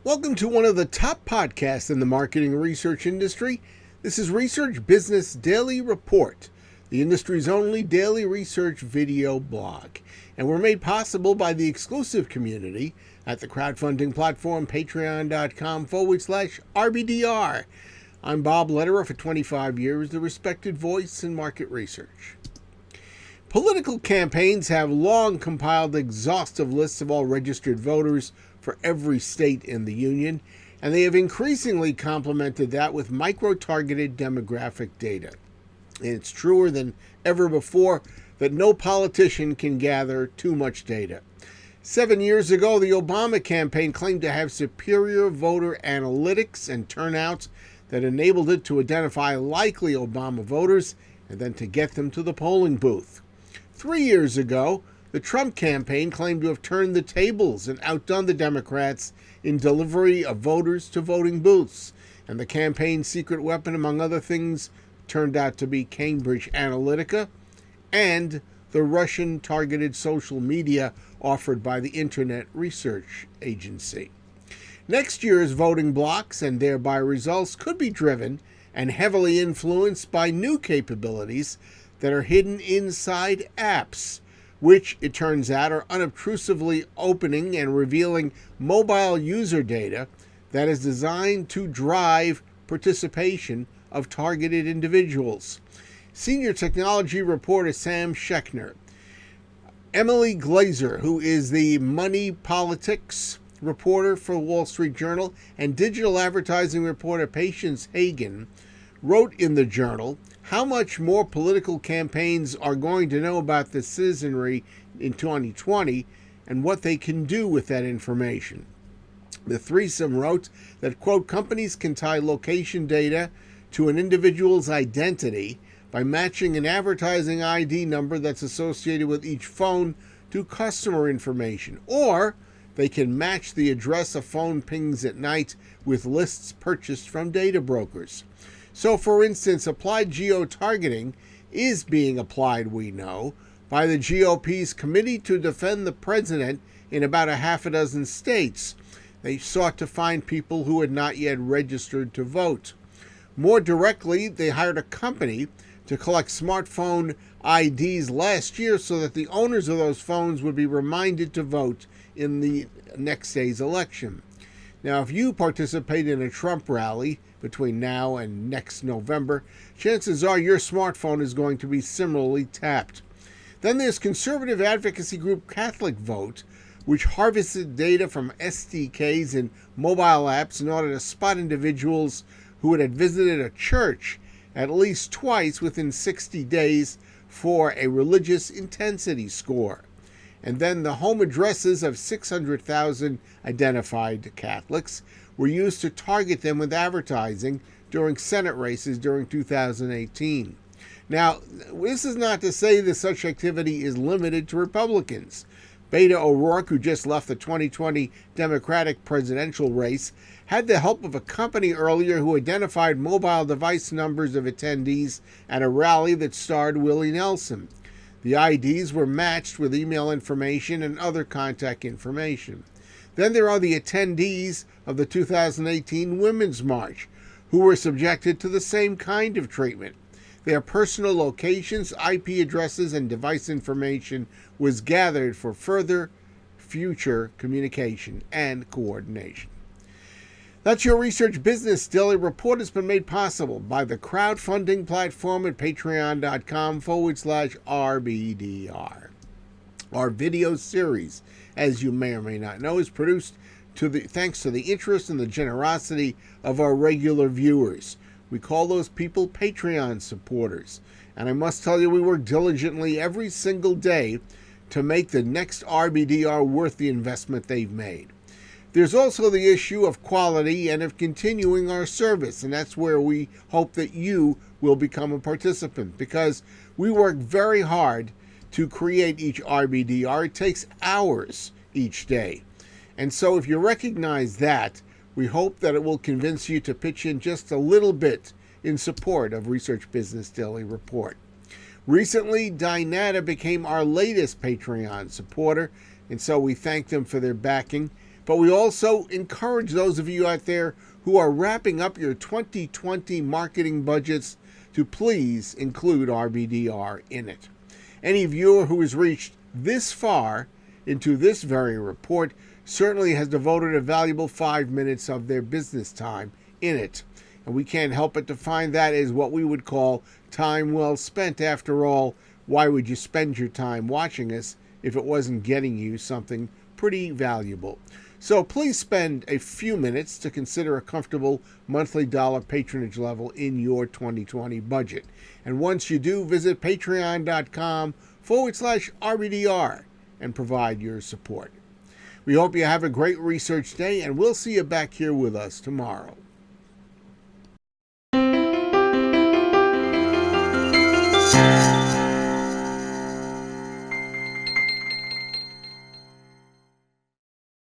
Welcome to one of the top podcasts in the marketing research industry. This is Research Business Daily Report, the industry's only daily research video blog. And we're made possible by the exclusive community at the crowdfunding platform patreon.com/RBDR. I'm Bob Lederer, for 25 years, the respected voice in market research. Political campaigns have long compiled exhaustive lists of all registered voters for every state in the union, and they have increasingly complemented that with micro-targeted demographic data. And it's truer than ever before that no politician can gather too much data. 7 years ago, the Obama campaign claimed to have superior voter analytics and turnout that enabled it to identify likely Obama voters and then to get them to the polling booth. 3 years ago, the Trump campaign claimed to have turned the tables and outdone the Democrats in delivery of voters to voting booths. And the campaign's secret weapon, among other things, turned out to be Cambridge Analytica and the Russian-targeted social media offered by the Internet Research Agency. Next year's voting blocs and thereby results could be driven and heavily influenced by new capabilities that are hidden inside apps, which, it turns out, are unobtrusively opening and revealing mobile user data that is designed to drive participation of targeted individuals. Senior technology reporter Sam Schechner, Emily Glazer, who is the money politics reporter for Wall Street Journal, and digital advertising reporter Patience Hagan, wrote in the Journal how much more political campaigns are going to know about the citizenry in 2020 and what they can do with that information. The threesome wrote that, quote, companies can tie location data to an individual's identity by matching an advertising ID number that's associated with each phone to customer information, or they can match the address of phone pings at night with lists purchased from data brokers. So, for instance, applied geo-targeting is being applied, we know, by the GOP's Committee to Defend the President in about a half a dozen states. They sought to find people who had not yet registered to vote. More directly, they hired a company to collect smartphone IDs last year so that the owners of those phones would be reminded to vote in the next day's election. Now, if you participate in a Trump rally between now and next November, chances are your smartphone is going to be similarly tapped. Then there's conservative advocacy group Catholic Vote, which harvested data from SDKs and mobile apps in order to spot individuals who had visited a church at least twice within 60 days for a religious intensity score. And then the home addresses of 600,000 identified Catholics were used to target them with advertising during Senate races during 2018. Now, this is not to say that such activity is limited to Republicans. Beto O'Rourke, who just left the 2020 Democratic presidential race, had the help of a company earlier who identified mobile device numbers of attendees at a rally that starred Willie Nelson. The IDs were matched with email information and other contact information. Then there are the attendees of the 2018 Women's March, who were subjected to the same kind of treatment. Their personal locations, IP addresses, and device information was gathered for further future communication and coordination. That's your Research Business Daily Report. Has been made possible by the crowdfunding platform at patreon.com/RBDR. Our video series, as you may or may not know, is produced thanks to the interest and the generosity of our regular viewers. We call those people Patreon supporters. And I must tell you, we work diligently every single day to make the next RBDR worth the investment they've made. There's also the issue of quality and of continuing our service, and that's where we hope that you will become a participant, because we work very hard to create each RBDR. It takes hours each day. And so if you recognize that, we hope that it will convince you to pitch in just a little bit in support of Research Business Daily Report. Recently, Dynata became our latest Patreon supporter, and so we thank them for their backing. But we also encourage those of you out there who are wrapping up your 2020 marketing budgets to please include RBDR in it. Any viewer who has reached this far into this very report certainly has devoted a valuable 5 minutes of their business time in it. And we can't help but to find that as what we would call time well spent. After all, why would you spend your time watching us if it wasn't getting you something pretty valuable? So please spend a few minutes to consider a comfortable monthly dollar patronage level in your 2020 budget. And once you do, visit patreon.com/RBDR and provide your support. We hope you have a great research day, and we'll see you back here with us tomorrow.